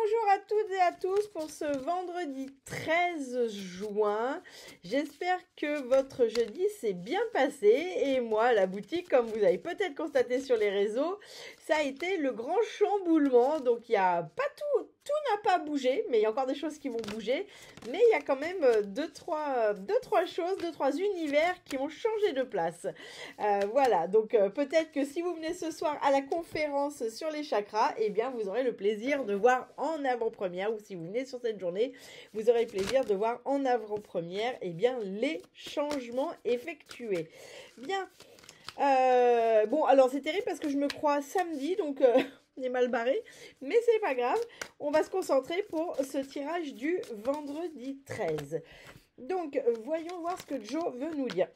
Bonjour à toutes et à tous pour ce vendredi 13 juin. J'espère que votre jeudi s'est bien passé et moi, à la boutique, comme vous avez peut-être constaté sur les réseaux, ça a été le grand chamboulement. Donc il n'y a pas tout n'a pas bougé, mais il y a encore des choses qui vont bouger. Mais il y a quand même deux, trois choses, deux, trois univers qui ont changé de place. Voilà, donc peut-être que si vous venez ce soir à la conférence sur les chakras, eh bien vous aurez le plaisir de voir en avant-première, ou si vous venez sur cette journée, vous aurez le plaisir de voir en avant-première, eh bien les changements effectués. Bien, bon alors c'est terrible parce que je me crois samedi, donc on est mal barré, mais c'est pas grave, on va se concentrer pour ce tirage du vendredi 13. Donc voyons voir ce que Joe veut nous dire.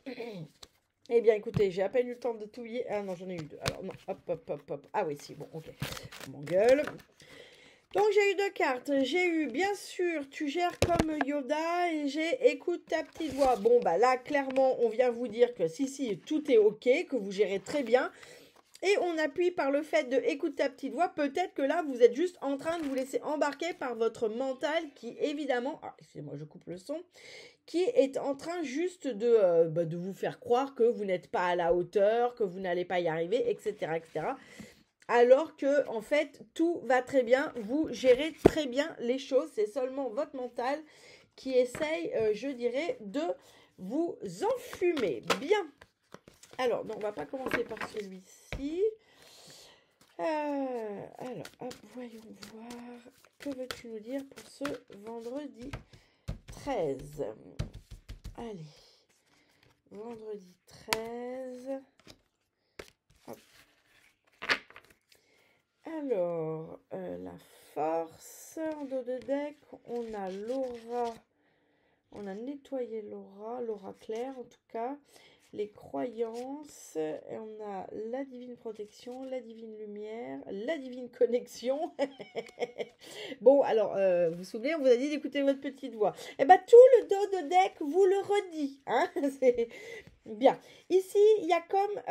Eh bien, écoutez, j'ai à peine eu le temps de touiller. Ah non, j'en ai eu deux. Alors, non, hop. Ah oui, si, bon, ok. Je m'engueule. Donc, j'ai eu deux cartes. J'ai eu, bien sûr, tu gères comme Yoda et j'ai écoute ta petite voix. Bon, bah là, clairement, on vient vous dire que si, tout est ok, que vous gérez très bien. Et on appuie par le fait de écoute ta petite voix. Peut-être que là, vous êtes juste en train de vous laisser embarquer par votre mental qui, évidemment... Ah, excusez-moi, je coupe le son. Qui est en train juste de vous faire croire que vous n'êtes pas à la hauteur, que vous n'allez pas y arriver, etc., etc. Alors que, en fait, tout va très bien, vous gérez très bien les choses, c'est seulement votre mental qui essaye, je dirais, de vous enfumer. Bien. Alors, non, on va pas commencer par celui-ci. Alors, hop, voyons voir. Que veux-tu nous dire pour ce vendredi 13. Allez, vendredi 13. Hop. Alors, la force, en dos de deck, on a l'aura, on a nettoyé l'aura claire en tout cas, les croyances, et on a la divine protection, la divine lumière, la divine connexion. Bon, alors, vous vous souvenez, on vous a dit d'écouter votre petite voix. Eh bien, tout le dos de deck vous le redit. Hein. C'est bien. Ici, il y a comme...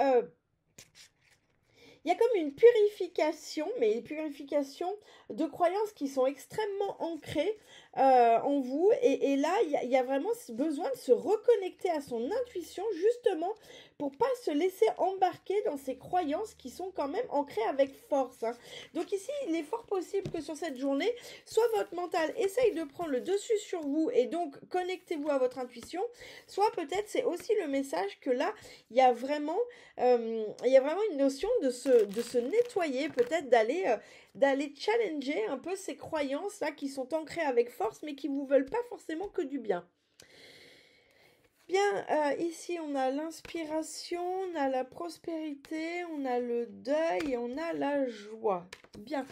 il y a comme une purification, mais une purification de croyances qui sont extrêmement ancrées en vous. Et là, il y a vraiment besoin de se reconnecter à son intuition, justement, pour pas se laisser embarquer dans ces croyances qui sont quand même ancrées avec force. Hein. Donc ici, il est fort possible que sur cette journée, soit votre mental essaye de prendre le dessus sur vous et donc connectez-vous à votre intuition, soit peut-être c'est aussi le message que là, il y a vraiment une notion de se nettoyer, peut-être d'aller challenger un peu ces croyances là qui sont ancrées avec force mais qui ne vous veulent pas forcément que du bien. Bien, ici on a l'inspiration, on a la prospérité, on a le deuil et on a la joie. Bien.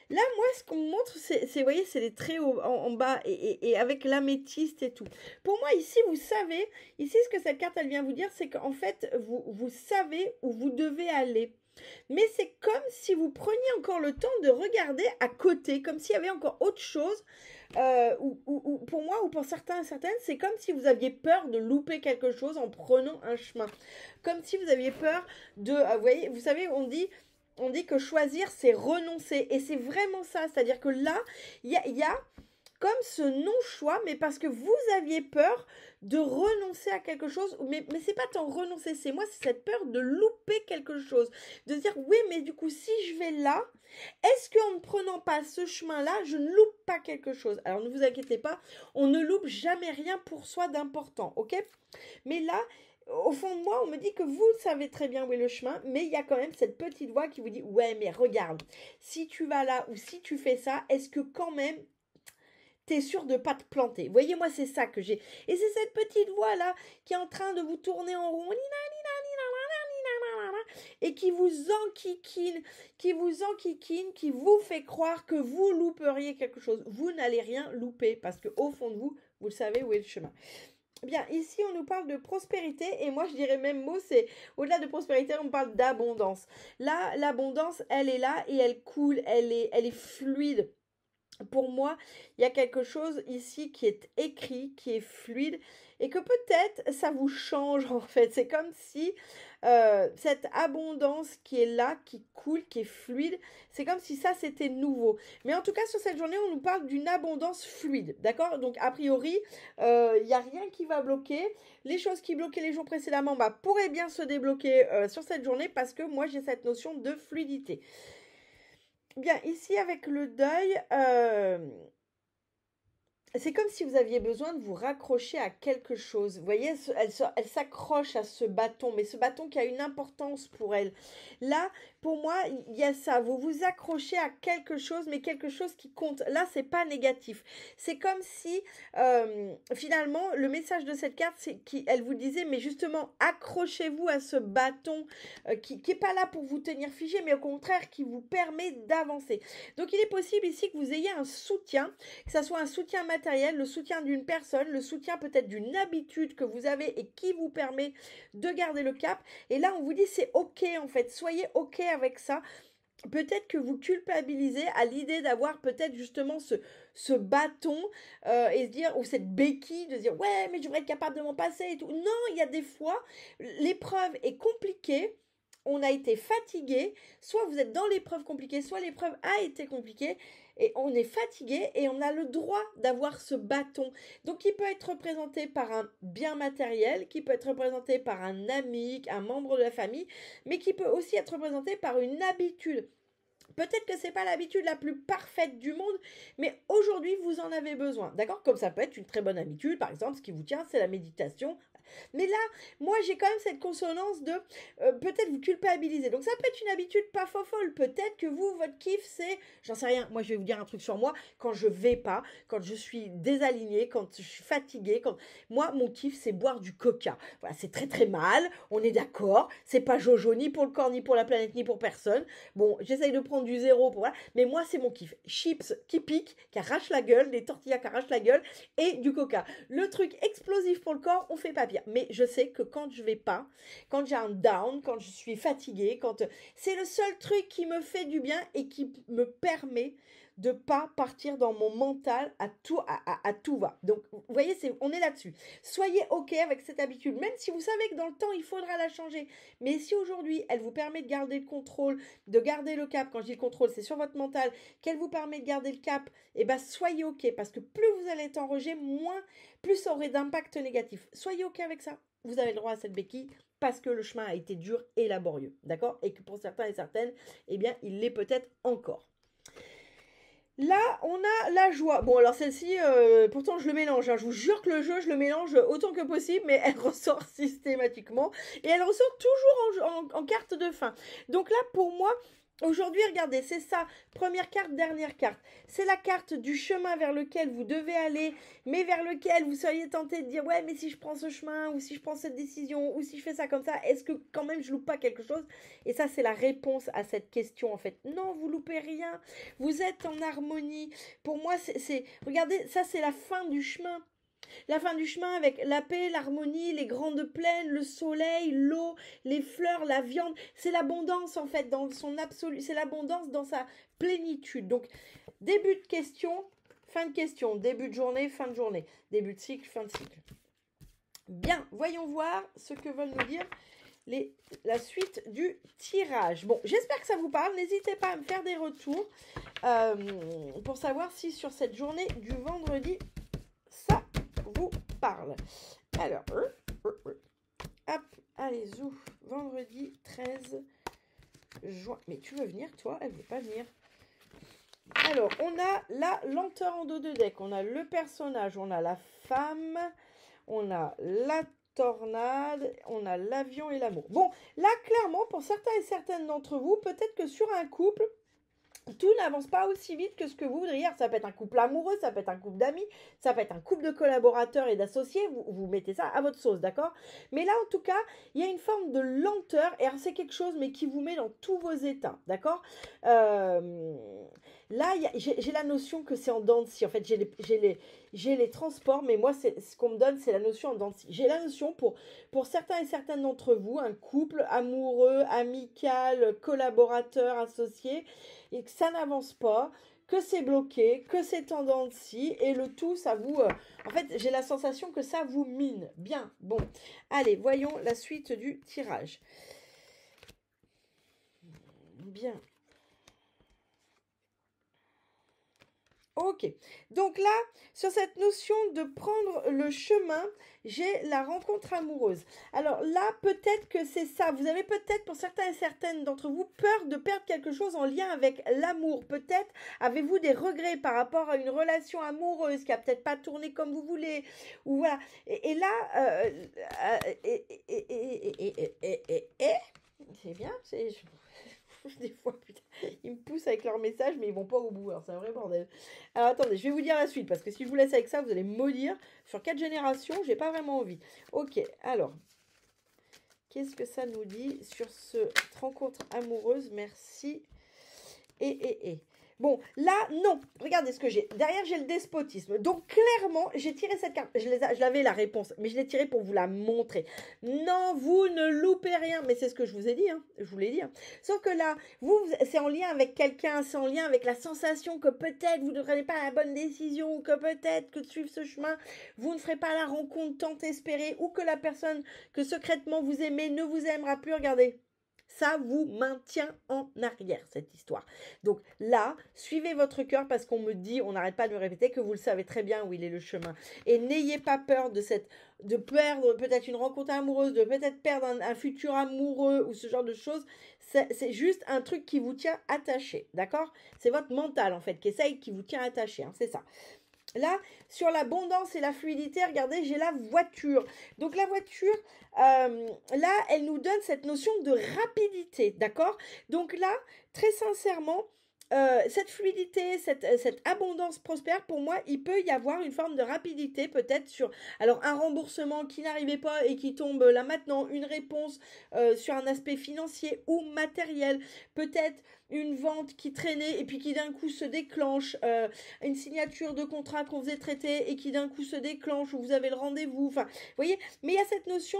Là, moi, ce qu'on me montre, vous voyez, c'est les traits en bas et avec l'améthyste et tout. Pour moi, ici, vous savez, ici, ce que cette carte, elle vient vous dire, c'est qu'en fait, vous savez où vous devez aller. Mais c'est comme si vous preniez encore le temps de regarder à côté, comme s'il y avait encore autre chose. Ou pour moi, ou pour certains et certaines, c'est comme si vous aviez peur de louper quelque chose en prenant un chemin. Comme si vous aviez peur de... vous voyez, vous savez, on dit que choisir, c'est renoncer. Et c'est vraiment ça. C'est-à-dire que là, il y a comme ce non-choix, mais parce que vous aviez peur de renoncer à quelque chose. Mais c'est pas tant renoncer, c'est cette peur de louper quelque chose. De se dire, oui, mais du coup, si je vais là, est-ce qu'en ne prenant pas ce chemin-là, je ne loupe pas quelque chose? Alors, ne vous inquiétez pas, on ne loupe jamais rien pour soi d'important, ok? Mais là... au fond de moi, on me dit que vous savez très bien où est le chemin, mais il y a quand même cette petite voix qui vous dit « Ouais, mais regarde, si tu vas là ou si tu fais ça, est-ce que quand même t'es sûr de ne pas te planter ?» Voyez, moi, c'est ça que j'ai. Et c'est cette petite voix-là qui est en train de vous tourner en rond, et qui vous enquiquine, qui vous fait croire que vous louperiez quelque chose. Vous n'allez rien louper, parce qu'au fond de vous, vous savez où est le chemin. Bien, ici, on nous parle de prospérité, et moi, je dirais même mot, c'est, au-delà de prospérité, on parle d'abondance. Là, l'abondance, elle est là, et elle coule, elle est fluide. pour moi, il y a quelque chose ici qui est écrit, qui est fluide, et que peut-être ça vous change en fait. C'est comme si cette abondance qui est là, qui coule, qui est fluide, c'est comme si ça c'était nouveau. Mais en tout cas, sur cette journée, on nous parle d'une abondance fluide, d'accord? Donc a priori, il n'y a rien qui va bloquer. Les choses qui bloquaient les jours précédemment bah, pourraient bien se débloquer sur cette journée parce que moi j'ai cette notion de fluidité. Bien, ici avec le deuil, c'est comme si vous aviez besoin de vous raccrocher à quelque chose. Vous voyez, elle s'accroche à ce bâton, mais ce bâton qui a une importance pour elle. Là, pour moi, il y a ça. Vous vous accrochez à quelque chose, mais quelque chose qui compte. Là, c'est pas négatif. C'est comme si, finalement, le message de cette carte, c'est qu'elle vous disait, mais justement, accrochez-vous à ce bâton qui est pas là pour vous tenir figé, mais au contraire, qui vous permet d'avancer. Donc, il est possible ici que vous ayez un soutien, que ça soit un soutien matériel, le soutien d'une personne, le soutien peut-être d'une habitude que vous avez et qui vous permet de garder le cap. Et là, on vous dit c'est ok en fait, soyez ok avec ça. Peut-être que vous culpabilisez à l'idée d'avoir peut-être justement ce bâton et se dire, ou cette béquille, de se dire ouais mais je devrais être capable de m'en passer et tout. Non, il y a des fois, l'épreuve est compliquée. On a été fatigué, soit vous êtes dans l'épreuve compliquée, soit l'épreuve a été compliquée, et on est fatigué et on a le droit d'avoir ce bâton. Donc il peut être représenté par un bien matériel, qui peut être représenté par un ami, un membre de la famille, mais qui peut aussi être représenté par une habitude. Peut-être que c'est pas l'habitude la plus parfaite du monde, mais aujourd'hui vous en avez besoin, d'accord? Comme ça peut être une très bonne habitude, par exemple, ce qui vous tient, c'est la méditation. Mais là, moi j'ai quand même cette consonance de peut-être vous culpabiliser. Donc ça peut être une habitude pas folle. Peut-être que vous, votre kiff, c'est, j'en sais rien, moi je vais vous dire un truc sur moi, quand je vais pas, quand je suis désalignée, quand je suis fatiguée, moi mon kiff c'est boire du coca. Voilà, c'est très très mal, on est d'accord, c'est pas jojo ni pour le corps, ni pour la planète, ni pour personne. Bon, j'essaye de prendre du zéro pour voilà, mais moi c'est mon kiff. Chips qui piquent, qui arrachent la gueule, des tortillas qui arrachent la gueule et du coca. Le truc explosif pour le corps, on fait pas pire. Mais je sais que quand je vais pas, quand j'ai un down, quand je suis fatiguée, quand c'est le seul truc qui me fait du bien et qui me permet de pas partir dans mon mental à tout va. Donc, vous voyez, on est là-dessus. Soyez OK avec cette habitude, même si vous savez que dans le temps, il faudra la changer. Mais si aujourd'hui, elle vous permet de garder le contrôle, de garder le cap, quand je dis le contrôle, c'est sur votre mental, qu'elle vous permet de garder le cap, eh ben, soyez OK, parce que plus vous allez être en rejet, plus ça aurait d'impact négatif. Soyez OK avec ça. Vous avez le droit à cette béquille parce que le chemin a été dur et laborieux, d'accord? Et que pour certains et certaines, eh bien, il l'est peut-être encore. Là, on a la joie. Bon, alors celle-ci, pourtant je le mélange. Hein. Je vous jure que le jeu, je le mélange autant que possible, mais elle ressort systématiquement. Et elle ressort toujours en carte de fin. Donc là, pour moi, aujourd'hui, regardez, c'est ça. Première carte, dernière carte. C'est la carte du chemin vers lequel vous devez aller, mais vers lequel vous seriez tenté de dire, ouais, mais si je prends ce chemin, ou si je prends cette décision, ou si je fais ça comme ça, est-ce que quand même je loupe pas quelque chose? Et ça, c'est la réponse à cette question, en fait. Non, vous loupez rien. Vous êtes en harmonie. Pour moi, regardez, ça, c'est la fin du chemin. La fin du chemin avec la paix, l'harmonie, les grandes plaines, le soleil, l'eau, les fleurs, la viande. C'est l'abondance en fait dans son absolu. C'est l'abondance dans sa plénitude. Donc, début de question, fin de question. Début de journée, fin de journée. Début de cycle, fin de cycle. Bien, voyons voir ce que veulent nous dire la suite du tirage. Bon, j'espère que ça vous parle. N'hésitez pas à me faire des retours pour savoir si sur cette journée du vendredi, ça vous parle. Alors, hop, allez, zou, vendredi 13 juin. Mais tu veux venir, toi? Elle veut pas venir. Alors, on a la lenteur en dos de deck. On a le personnage, on a la femme, on a la tornade, on a l'avion et l'amour. Bon, là, clairement, pour certains et certaines d'entre vous, peut-être que sur un couple, tout n'avance pas aussi vite que ce que vous voudriez. Ça peut être un couple amoureux, ça peut être un couple d'amis, ça peut être un couple de collaborateurs et d'associés. Vous mettez ça à votre sauce, d'accord? Mais là, en tout cas, il y a une forme de lenteur. Et c'est quelque chose, mais qui vous met dans tous vos états, d'accord? Là, j'ai la notion que c'est en dents de scie. En fait, j'ai les transports, mais moi, ce qu'on me donne, c'est la notion en dents de scie. J'ai la notion pour certains et certaines d'entre vous, un couple amoureux, amical, collaborateur, associé, et que ça n'avance pas, que c'est bloqué, que c'est en dents de scie, et le tout, ça vous... en fait, j'ai la sensation que ça vous mine. Bien, bon. Allez, voyons la suite du tirage. Bien. Ok, donc là, sur cette notion de prendre le chemin, j'ai la rencontre amoureuse. Alors là, peut-être que c'est ça. Vous avez peut-être, pour certains et certaines d'entre vous, peur de perdre quelque chose en lien avec l'amour. Peut-être avez-vous des regrets par rapport à une relation amoureuse qui a peut-être pas tourné comme vous voulez. Ou voilà. Et là, c'est bien, c'est... Des fois, putain, ils me poussent avec leurs messages, mais ils vont pas au bout. Alors, c'est un vrai bordel. Alors, attendez, je vais vous dire la suite, parce que si je vous laisse avec ça, vous allez me maudire. Sur 4 générations, j'ai pas vraiment envie. Ok, alors, qu'est-ce que ça nous dit sur cette rencontre amoureuse? Merci. Et. Bon, là, non. Regardez ce que j'ai. Derrière, j'ai le despotisme. Donc, clairement, j'ai tiré cette carte. Je l'avais la réponse, mais je l'ai tirée pour vous la montrer. Non, vous ne loupez rien. Mais c'est ce que je vous ai dit. Hein. Je vous l'ai dit. Hein. Sauf que là, c'est en lien avec quelqu'un. C'est en lien avec la sensation que peut-être vous ne prenez pas la bonne décision. Que peut-être que de suivre ce chemin, vous ne ferez pas la rencontre tant espérée. Ou que la personne que secrètement vous aimez ne vous aimera plus. Regardez. Ça vous maintient en arrière, cette histoire. Donc là, suivez votre cœur parce qu'on me dit, on n'arrête pas de me répéter que vous le savez très bien où il est le chemin. Et n'ayez pas peur de perdre peut-être une rencontre amoureuse, de peut-être perdre un futur amoureux ou ce genre de choses. C'est juste un truc qui vous tient attaché, d'accord? C'est votre mental en fait qui vous tient attaché, hein, c'est ça. Là, sur l'abondance et la fluidité, regardez, j'ai la voiture. Donc la voiture, là, elle nous donne cette notion de rapidité, d'accord? Donc là, très sincèrement, cette fluidité, cette abondance prospère, pour moi, il peut y avoir une forme de rapidité peut-être sur, alors un remboursement qui n'arrivait pas et qui tombe là maintenant, une réponse sur un aspect financier ou matériel, peut-être une vente qui traînait et puis qui d'un coup se déclenche, une signature de contrat qu'on faisait traiter et qui d'un coup se déclenche où vous avez le rendez-vous, enfin, vous voyez, mais il y a cette notion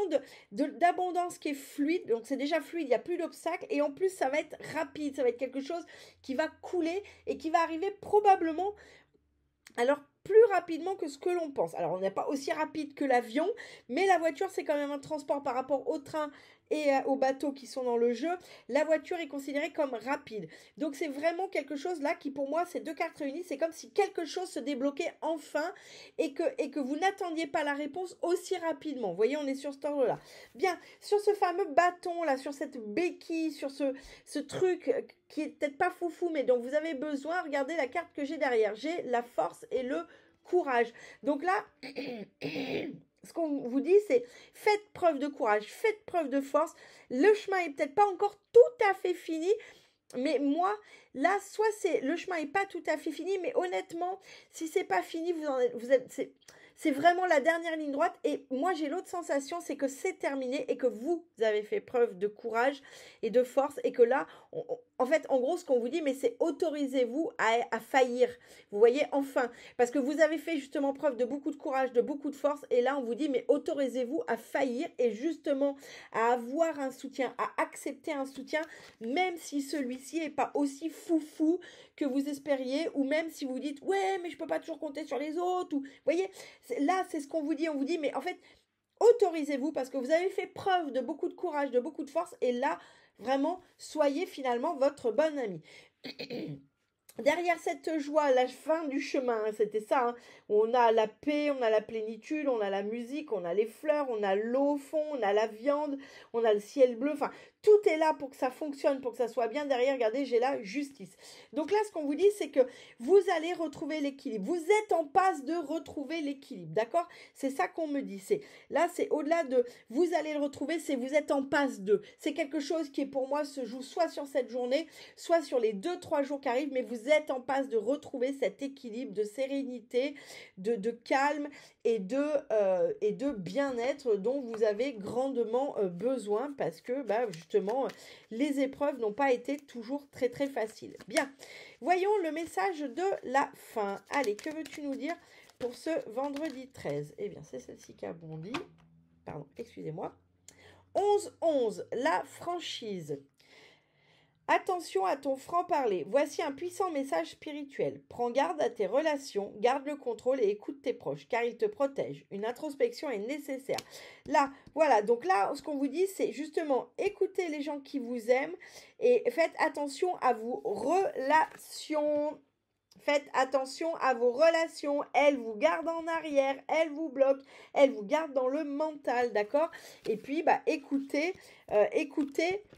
d'abondance qui est fluide, donc c'est déjà fluide, il n'y a plus d'obstacles et en plus ça va être rapide, ça va être quelque chose qui va couler et qui va arriver probablement, alors plus rapidement que ce que l'on pense. Alors on n'est pas aussi rapide que l'avion, mais la voiture c'est quand même un transport par rapport au train et aux bateaux qui sont dans le jeu. La voiture est considérée comme rapide. Donc c'est vraiment quelque chose là qui pour moi, ces deux cartes réunies, c'est comme si quelque chose se débloquait enfin et que vous n'attendiez pas la réponse aussi rapidement. Vous voyez, on est sur ce ordre-là. Bien, sur ce fameux bâton là, sur cette béquille, sur ce truc qui est peut-être pas foufou, mais dont vous avez besoin, regardez la carte que j'ai derrière. J'ai la force et le courage. Donc là... Ce qu'on vous dit, c'est faites preuve de courage, faites preuve de force. Le chemin est peut-être pas encore tout à fait fini, mais moi, là, soit le chemin est pas tout à fait fini, mais honnêtement, si c'est pas fini, c'est vraiment la dernière ligne droite. Et moi, j'ai l'autre sensation, c'est que c'est terminé et que vous avez fait preuve de courage et de force et que là, en fait, en gros, ce qu'on vous dit, mais c'est autorisez-vous à faillir. Vous voyez, enfin, parce que vous avez fait justement preuve de beaucoup de courage, de beaucoup de force. Et là, on vous dit, mais autorisez-vous à faillir et justement à avoir un soutien, à accepter un soutien, même si celui-ci n'est pas aussi foufou que vous espériez, ou même si vous dites, ouais, mais je peux pas toujours compter sur les autres. Ou, vous voyez, là, c'est ce qu'on vous dit. On vous dit, mais en fait, autorisez-vous parce que vous avez fait preuve de beaucoup de courage, de beaucoup de force. Et là, vraiment, soyez finalement votre bon ami. Derrière cette joie, la fin du chemin, hein, c'était ça, hein, on a la paix, on a la plénitude, on a la musique, on a les fleurs, on a l'eau au fond, on a la viande, on a le ciel bleu, enfin, tout est là pour que ça fonctionne, pour que ça soit bien. Derrière, regardez, j'ai la justice. Donc là, ce qu'on vous dit, c'est que vous allez retrouver l'équilibre. Vous êtes en passe de retrouver l'équilibre, d'accord? C'est ça qu'on me dit. Là, c'est au-delà de vous allez le retrouver, c'est vous êtes en passe de. C'est quelque chose qui, pour moi, se joue soit sur cette journée, soit sur les 2-3 jours qui arrivent, mais vous êtes en passe de retrouver cet équilibre de sérénité, de calme et de bien-être dont vous avez grandement besoin parce que, justement, les épreuves n'ont pas été toujours très très faciles. Bien, voyons le message de la fin. Allez, que veux-tu nous dire pour ce vendredi 13? Eh bien, c'est celle-ci qui a bondi. Pardon, excusez-moi. 11-11, la franchise. Attention à ton franc-parler. Voici un puissant message spirituel. Prends garde à tes relations, garde le contrôle et écoute tes proches, car ils te protègent. Une introspection est nécessaire. Là, voilà, donc là, ce qu'on vous dit, c'est justement écoutez les gens qui vous aiment et faites attention à vos relations. Faites attention à vos relations. Elles vous gardent en arrière, elles vous bloquent, elles vous gardent dans le mental, d'accord? Et puis, écoutez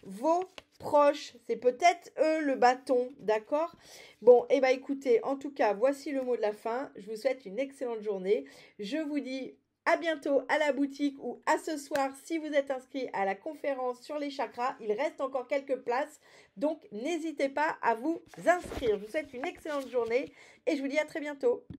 vos proches. C'est peut-être eux le bâton, d'accord? Bon, écoutez, en tout cas, voici le mot de la fin. Je vous souhaite une excellente journée. Je vous dis à bientôt à la boutique ou à ce soir si vous êtes inscrit à la conférence sur les chakras. Il reste encore quelques places, donc n'hésitez pas à vous inscrire. Je vous souhaite une excellente journée et je vous dis à très bientôt.